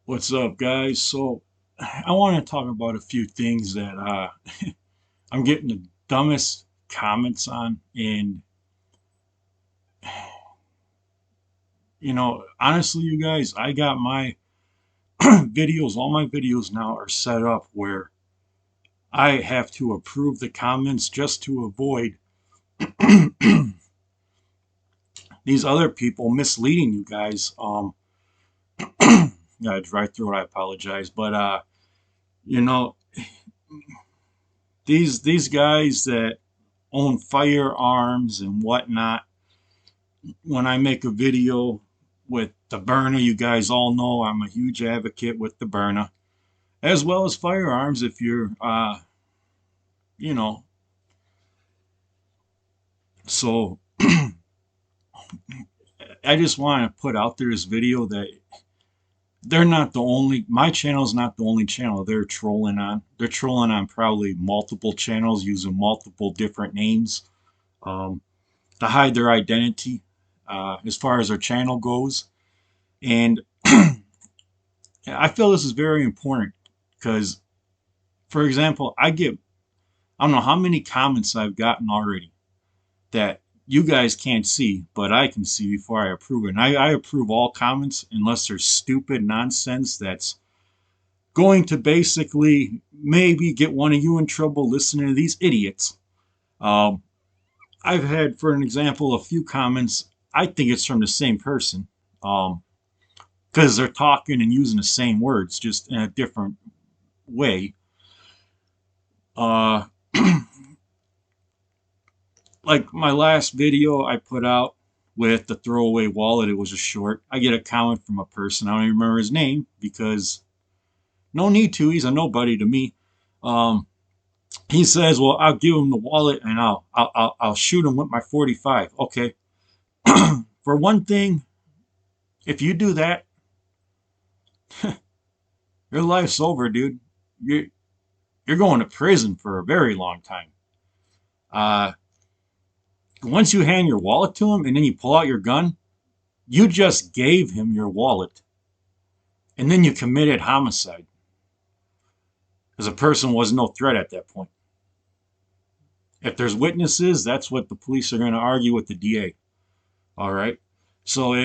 What's up, guys? So, I want to talk about a few things that I'm getting the dumbest comments on. And, honestly, you guys, I got my videos, all my videos now are set up where I have to approve the comments just to avoid these other people misleading you guys. Got a dry throat, I apologize. But, you know, these guys that own firearms and whatnot, when I make a video with the burner, you guys all know I'm a huge advocate with the burner, as well as firearms. If you're, you know, so I just want to put out there this video that they're not the only, my channel's not the only channel they're trolling on. They're trolling on probably multiple channels using multiple different names um, to hide their identity as far as their channel goes. And I feel this is very important because, for example, I don't know how many comments I've gotten already that you guys can't see, but I can see before I approve it. And I approve all comments unless there's stupid nonsense that's going to basically maybe get one of you in trouble listening to these idiots. Um, I've had, for an example, a few comments. I think it's from the same person because they're talking and using the same words, just in a different way. Uh, like my last video I put out with the throwaway wallet, it was a short. I get a comment from a person. I don't even remember his name because no need to. He's a nobody to me. Um, he says, "Well, I'll give him the wallet and I'll shoot him with my 45." Okay. For one thing, if you do that, your life's over, dude. You're you're going to prison for a very long time. Uh, Once you hand your wallet to him and then you pull out your gun, you just gave him your wallet. And then you committed homicide. Because a person was no threat at that point. If there's witnesses, that's what the police are going to argue with the DA. All right. So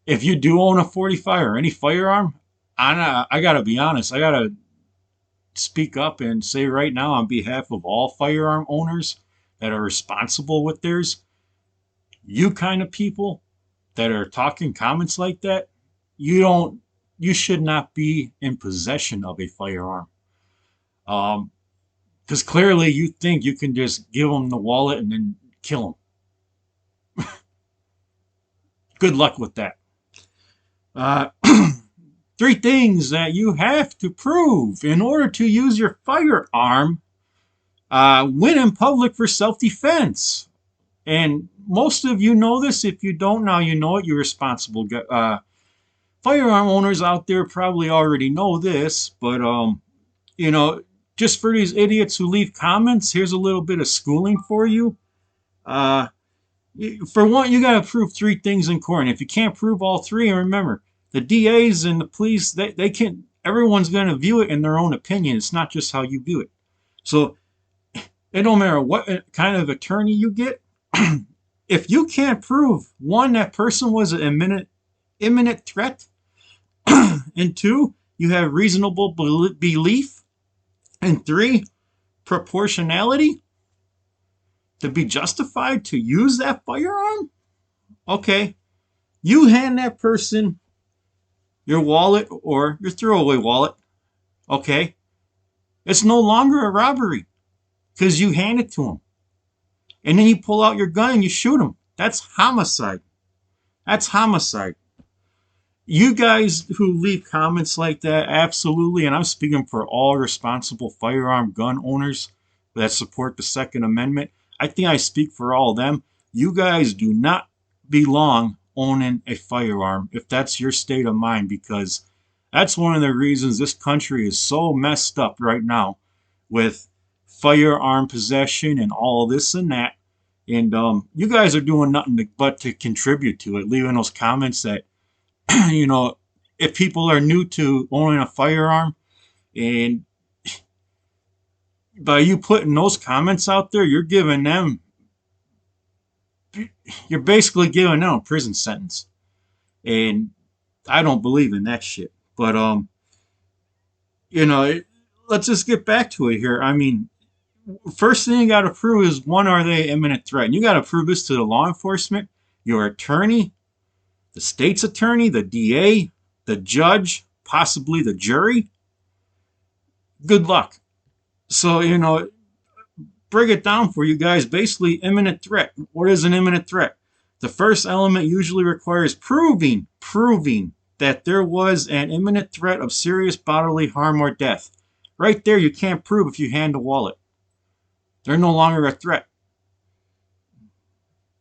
if you do own a 45 or any firearm, I got to be honest. I got to speak up and say right now on behalf of all firearm owners that are responsible with theirs, you kind of people that are talking comments like that, you should not be in possession of a firearm. Because clearly you think you can just give them the wallet and then kill them. Good luck with that. Uh, Three things that you have to prove in order to use your firearm when in public for self-defense. And most of you know this. If you don't, now you know it. You're responsible. Firearm owners out there probably already know this, but you know, just for these idiots who leave comments, here's a little bit of schooling for you. Uh, for one, you got to prove three things in court. And if you can't prove all three, and remember, the DAs and the police, they can, everyone's going to view it in their own opinion. It's not just how you view it. So it don't matter what kind of attorney you get. If you can't prove, one, that person was an imminent threat, and two, you have reasonable belief, and three, proportionality to be justified to use that firearm, okay, you hand that person your wallet or your throwaway wallet, okay, it's no longer a robbery because you hand it to them. And then you pull out your gun and you shoot them. That's homicide. That's homicide. You guys who leave comments like that, absolutely, and I'm speaking for all responsible firearm gun owners that support the Second Amendment. I think I speak for all of them. You guys do not belong owning a firearm if that's your state of mind, because that's one of the reasons this country is so messed up right now with firearm possession and all this and that. And you guys are doing nothing but to contribute to it, leaving those comments that, you know, if people are new to owning a firearm, and by you putting those comments out there, you're basically giving them a prison sentence. And I don't believe in that shit. But you know, let's just get back to it here. I mean, first thing you got to prove is, one, are they imminent threat? And you got to prove this to the law enforcement, your attorney, the state's attorney, the DA, the judge, possibly the jury. Good luck. So, you know, break it down for you guys. Basically, imminent threat. What is an imminent threat? The first element usually requires proving that there was an imminent threat of serious bodily harm or death. Right there, you can't prove if you hand a wallet. They're no longer a threat.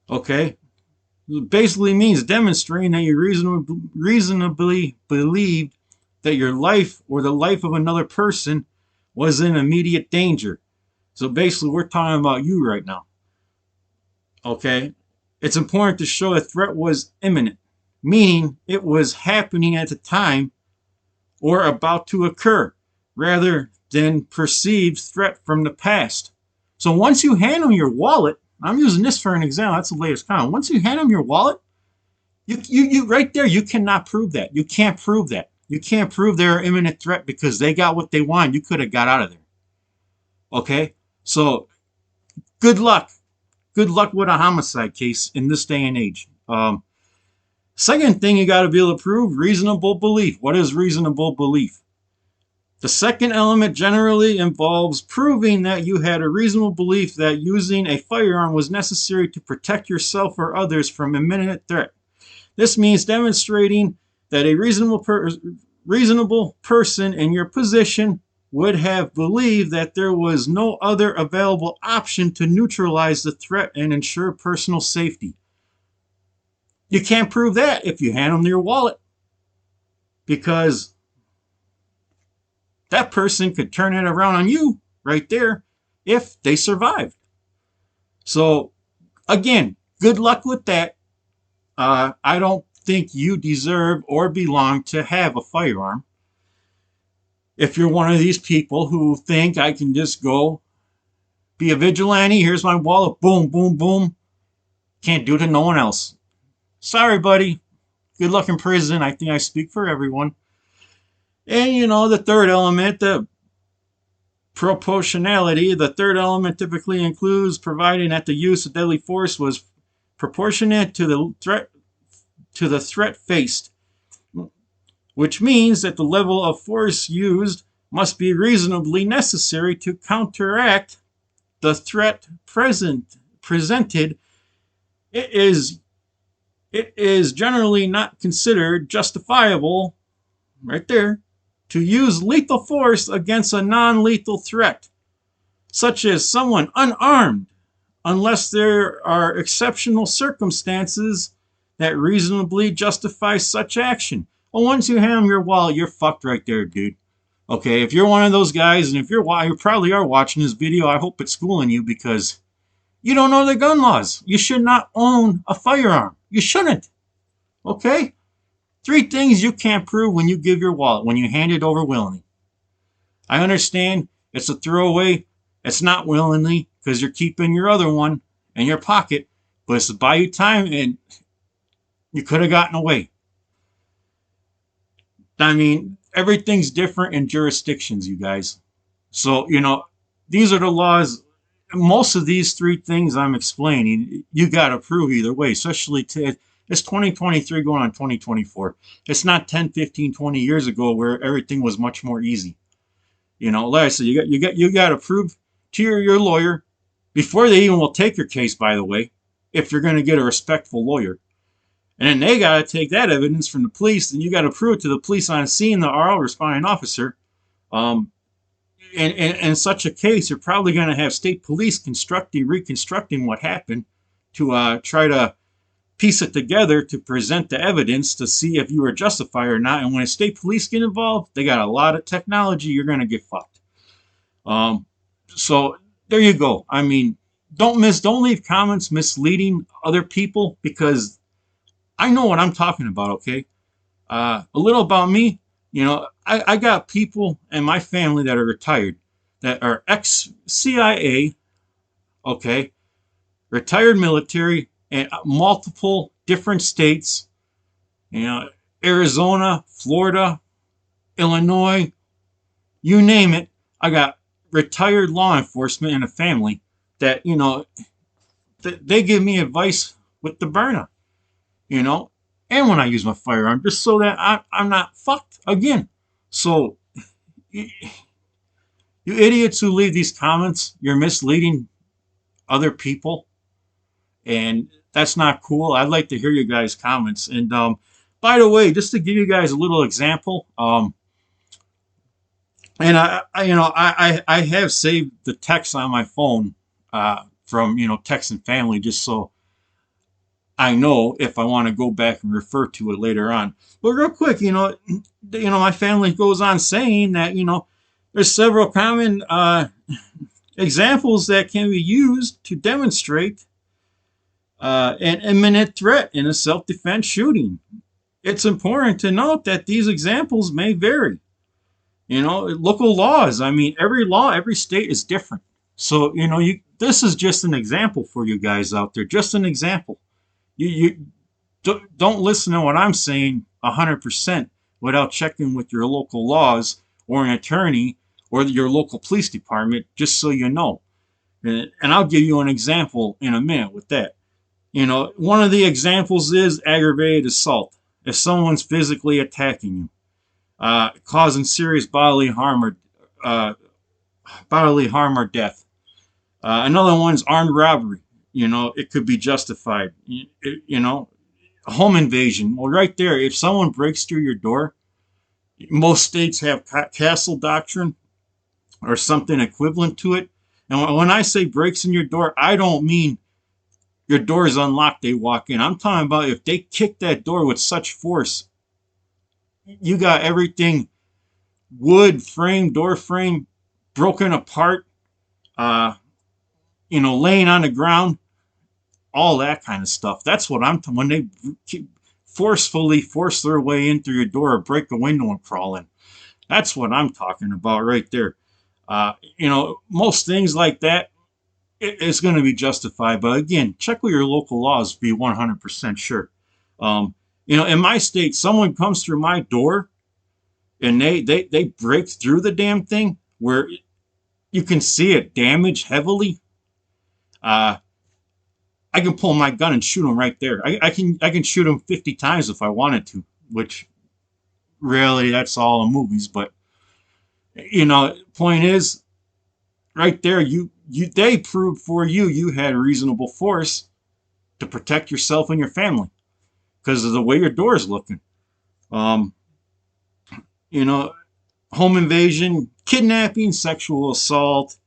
Okay? It basically means demonstrating that you reasonably believed that your life or the life of another person was in immediate danger. So basically, we're talking about you right now. Okay? It's important to show a threat was imminent, meaning it was happening at the time or about to occur, rather than perceived threat from the past. So once you hand them your wallet, I'm using this for an example, that's the latest comment. Once you hand them your wallet, you right there, you cannot prove that. You can't prove that. You can't prove they're an imminent threat because they got what they want. You could have got out of there. Okay? So good luck. Good luck with a homicide case in this day and age. Second thing you got to be able to prove, reasonable belief. What is reasonable belief? The second element generally involves proving that you had a reasonable belief that using a firearm was necessary to protect yourself or others from imminent threat. This means demonstrating that a reasonable person in your position would have believed that there was no other available option to neutralize the threat and ensure personal safety. You can't prove that if you hand them your wallet, because that person could turn it around on you right there if they survived. So again, good luck with that. I don't think you deserve or belong to have a firearm. If you're one of these people who think I can just go be a vigilante, here's my wallet, boom, boom, boom, can't do it to no one else. Sorry, buddy. Good luck in prison. I think I speak for everyone. And, you know, the third element, the proportionality. The third element typically includes providing that the use of deadly force was proportionate to the threat faced, which means that the level of force used must be reasonably necessary to counteract the threat presented. It is generally not considered justifiable, right there, to use lethal force against a non-lethal threat, such as someone unarmed, unless there are exceptional circumstances that reasonably justify such action. Well, once you hand them your wallet, you're fucked right there, dude. Okay, if you're one of those guys, and if you probably are watching this video, I hope it's schooling you, because you don't know the gun laws. You should not own a firearm. You shouldn't. Okay? 3 things you can't prove when you give your wallet, when you hand it over willingly. I understand it's a throwaway. It's not willingly because you're keeping your other one in your pocket, but it's to buy you time, and you could have gotten away. I mean, everything's different in jurisdictions, you guys. So, you know, these are the laws. Most of these 3 things I'm explaining, you got to prove either way, especially it's 2023 going on 2024. It's not 10, 15, 20 years ago where everything was much more easy. You know, like I said, you got to prove to your lawyer before they even will take your case, by the way, if you're going to get a respectful lawyer. And then they got to take that evidence from the police, and you got to prove it to the police on scene, the RO, responding officer. In such a case, you're probably going to have state police reconstructing what happened to try to piece it together to present the evidence to see if you were justified or not. And when state police get involved, they got a lot of technology. You're going to get fucked. So there you go. I mean, don't leave comments misleading other people, because I know what I'm talking about, okay? A little about me. I got people in my family that are retired, that are ex-CIA, okay, retired military, and multiple different states, you know, Arizona, Florida, Illinois, you name it. I got retired law enforcement in a family that, they give me advice with the burner, you know, and when I use my firearm, just so that I'm not fucked again. So, you idiots who leave these comments, you're misleading other people, and that's not cool. I'd like to hear you guys' comments. And by the way, just to give you guys a little example, and I have saved the text on my phone from text and family, just so I know if I want to go back and refer to it later on. But real quick, my family goes on saying that there's several common examples that can be used to demonstrate an imminent threat in a self-defense shooting. It's important to note that these examples may vary. Local laws. I mean, every law, every state is different. So, this is just an example for you guys out there. Just an example. You don't listen to what I'm saying 100% without checking with your local laws or an attorney or your local police department, just so you know. And I'll give you an example in a minute with that. One of the examples is aggravated assault. If someone's physically attacking you, causing serious bodily harm or death. Another one's armed robbery. It could be justified. Home invasion. Well, right there, if someone breaks through your door, most states have castle doctrine or something equivalent to it. And when I say breaks in your door, I don't mean your door is unlocked, they walk in. I'm talking about if they kick that door with such force, you got everything wood frame, door frame, broken apart, laying on the ground, all that kind of stuff. That's what I'm talking when they forcefully force their way in through your door or break a window and crawl in. That's what I'm talking about right there. Most things like that, it's going to be justified. But again, check with your local laws to be 100% sure. In my state, someone comes through my door and they break through the damn thing where you can see it damaged heavily. I can pull my gun and shoot them right there. I can shoot them 50 times if I wanted to, which really that's all in movies. But point is, right there, they proved for you had reasonable force to protect yourself and your family because of the way your door is looking. Home invasion, kidnapping, sexual assault,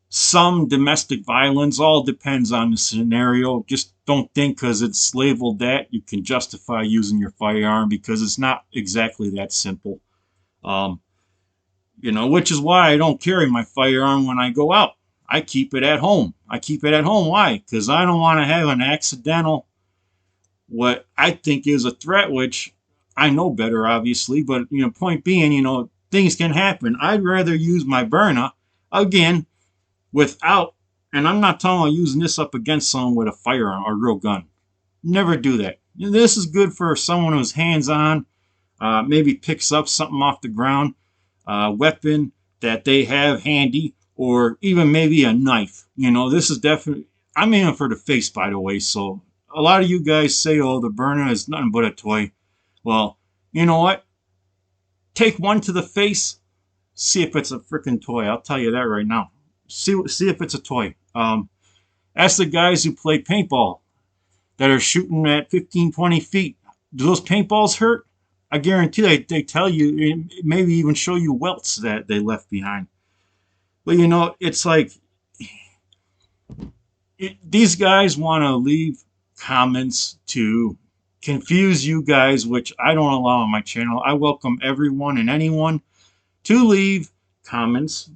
some domestic violence, all depends on the scenario. Just don't think because it's labeled that you can justify using your firearm, because it's not exactly that simple. Which is why I don't carry my firearm when I go out. I keep it at home. Why? Because I don't want to have an accidental, what I think is a threat, which I know better, obviously. But, point being, things can happen. I'd rather use my burner, again, without, and I'm not talking about using this up against someone with a firearm or real gun. Never do that. This is good for someone who's hands-on, maybe picks up something off the ground, weapon that they have handy, or even maybe a knife. This is definitely, I'm aiming for the face, by the way. So a lot of you guys say, oh, the burner is nothing but a toy. Well, you know what? Take one to the face, see if it's a freaking toy. I'll tell you that right now. See if it's a toy. Ask the guys who play paintball that are shooting at 15, 20 feet. Do those paintballs hurt? I guarantee they tell you, maybe even show you welts that they left behind. But it's like these guys want to leave comments to confuse you guys, which I don't allow on my channel. I welcome everyone and anyone to leave comments.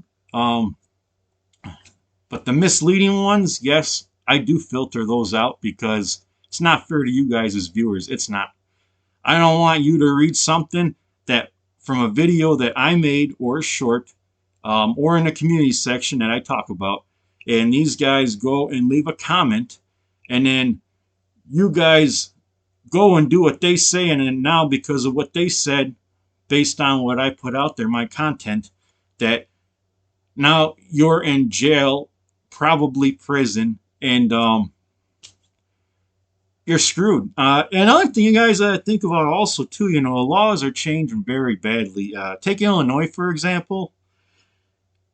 But the misleading ones, yes, I do filter those out because it's not fair to you guys as viewers. It's not. I don't want you to read something that from a video that I made or a short or in the community section that I talk about, and these guys go and leave a comment, and then you guys go and do what they say, and then now because of what they said, based on what I put out there, my content, that now you're in jail, probably prison, and you're screwed. Another thing you guys think about also too, the laws are changing very badly. Take Illinois, for example.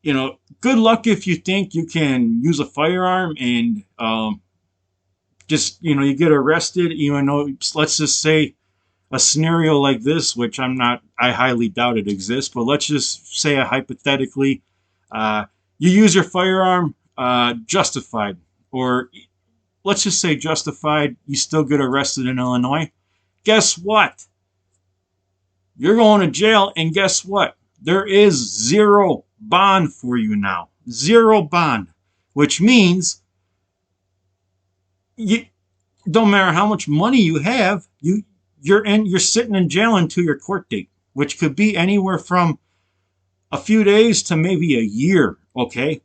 Good luck if you think you can use a firearm and just, you get arrested, even though, let's just say a scenario like this, which I highly doubt it exists, but let's just say hypothetically, you use your firearm justified, or let's just say justified, you still get arrested in Illinois. Guess what? You're going to jail, and guess what? There is zero bond for you now. Zero bond, which means you don't matter how much money you have, you're sitting in jail until your court date, which could be anywhere from a few days to maybe a year. Okay,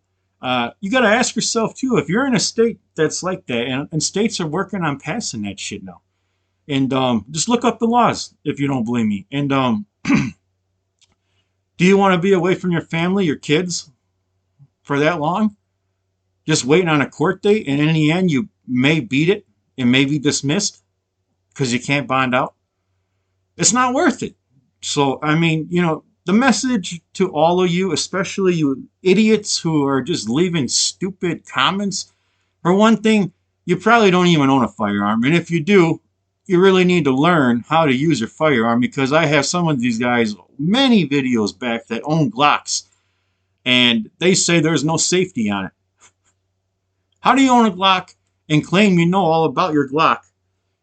you got to ask yourself too, if you're in a state that's like that, and states are working on passing that shit now. And just look up the laws if you don't believe me. And do you want to be away from your family, your kids, for that long? Just waiting on a court date, and in the end, you may beat it and may be dismissed because you can't bond out. It's not worth it. So, I mean, the message to all of you, especially you idiots who are just leaving stupid comments. For one thing, you probably don't even own a firearm. And if you do, you really need to learn how to use your firearm, because I have some of these guys, many videos back, that own Glocks, and they say there's no safety on it. How do you own a Glock and claim you know all about your Glock,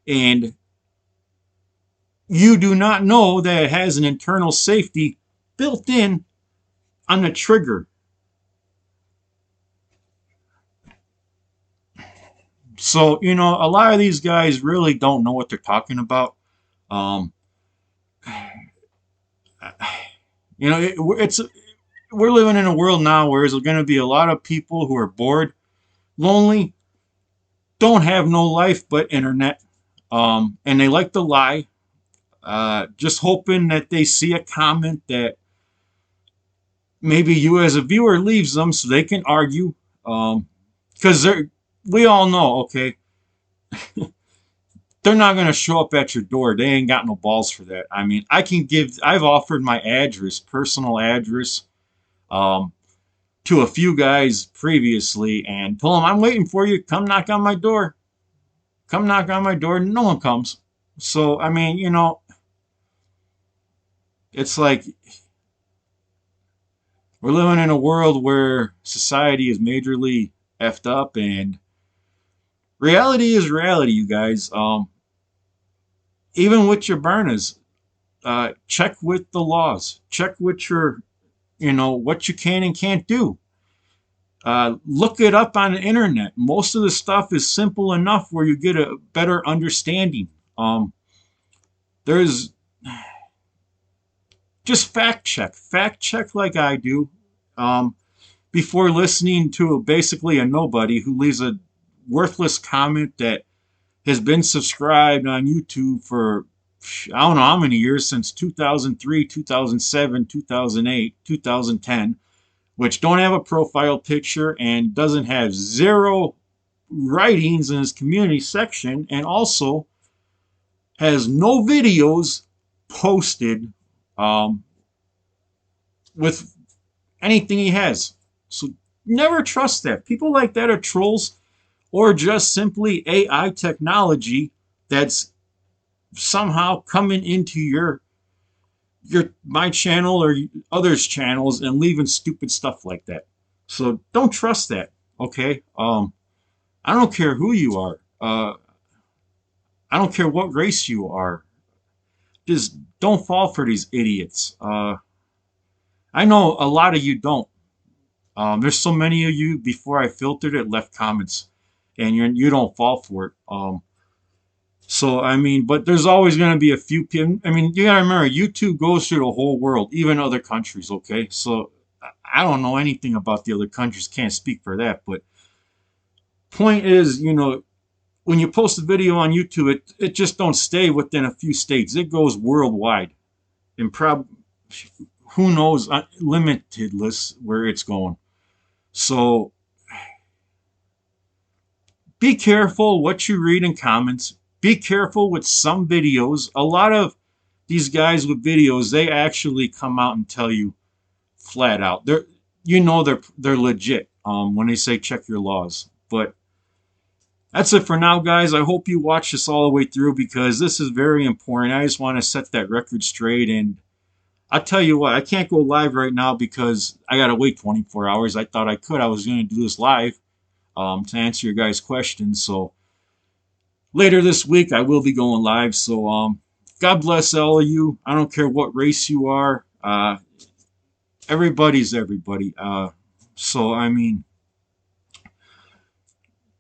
and you do not know that it has an internal safety built in on the trigger? So, a lot of these guys really don't know what they're talking about. We're living in a world now where there's going to be a lot of people who are bored, lonely, don't have no life but internet, and they like to lie, just hoping that they see a comment that maybe you as a viewer leaves them so they can argue, because we all know, okay, they're not going to show up at your door. They ain't got no balls for that. I mean, I've offered my address, personal address, to a few guys previously, and told them, I'm waiting for you. Come knock on my door. Come knock on my door. No one comes. So, I mean, it's like we're living in a world where society is majorly effed up, and reality is reality, you guys. Even with your burners, check with the laws. Check with your, what you can and can't do. Look it up on the internet. Most of the stuff is simple enough where you get a better understanding. There's just fact check like I do, before listening to basically a nobody who leaves a worthless comment that has been subscribed on YouTube for I don't know how many years, since 2003, 2007, 2008, 2010, which don't have a profile picture and doesn't have zero writings in his community section, and also has no videos posted with anything he has. So never trust that. People like that are trolls, or just simply AI technology that's somehow coming into my channel or others' channels and leaving stupid stuff like that. So don't trust that, okay? I don't care who you are. I don't care what race you are. Just don't fall for these idiots. I know a lot of you don't. There's so many of you, before I filtered it, left comments, and you don't fall for it. So, I mean, but there's always going to be a few people. I mean, you got to remember, YouTube goes through the whole world, even other countries, okay? So, I don't know anything about the other countries, can't speak for that. But point is, when you post a video on YouTube, it just don't stay within a few states. It goes worldwide. And who knows, limitless where it's going. So, be careful what you read in comments. Be careful with some videos. A lot of these guys with videos, they actually come out and tell you flat out. They're legit when they say check your laws. But that's it for now, guys. I hope you watch this all the way through because this is very important. I just want to set that record straight. And I'll tell you what, I can't go live right now because I got to wait 24 hours. I thought I could. I was going to do this live to answer your guys' questions. So later this week, I will be going live. So God bless all of you. I don't care what race you are. Everybody's everybody. So, I mean,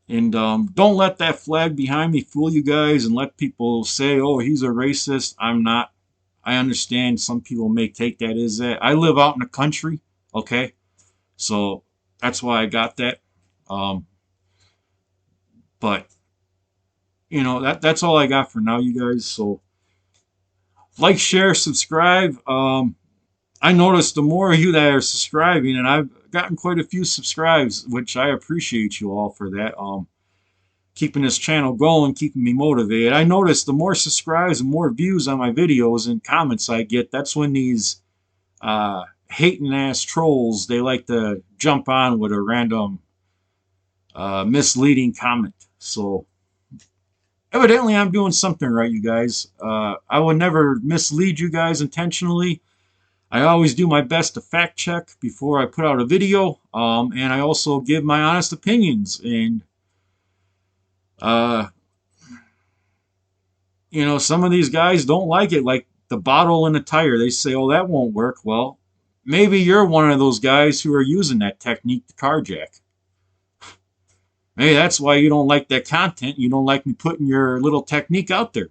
and don't let that flag behind me fool you guys and let people say, oh, he's a racist. I'm not. I understand some people may take that as that. I live out in the country, okay? So that's why I got that. Um, but, that's all I got for now, you guys. So like, share, subscribe. I noticed the more of you that are subscribing, and I've gotten quite a few subscribes, which I appreciate you all for that. Keeping this channel going, keeping me motivated. I noticed the more subscribes and more views on my videos and comments I get, that's when these hating ass trolls, they like to jump on with a random misleading comment. So evidently I'm doing something right, you guys. I would never mislead you guys intentionally. I always do my best to fact check before I put out a video, and I also give my honest opinions. And uh, some of these guys don't like it, like the bottle in the tire. They say, "Oh, that won't work." Well, maybe you're one of those guys who are using that technique to carjack. Maybe that's why you don't like that content. You don't like me putting your little technique out there.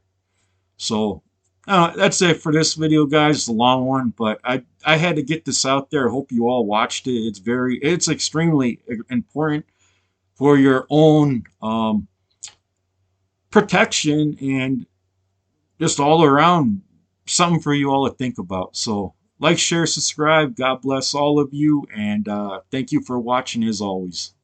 So that's it for this video, guys. It's a long one, but I had to get this out there. I hope you all watched it. It's extremely important for your own protection and just all around something for you all to think about. So like, share, subscribe. God bless all of you, and thank you for watching as always.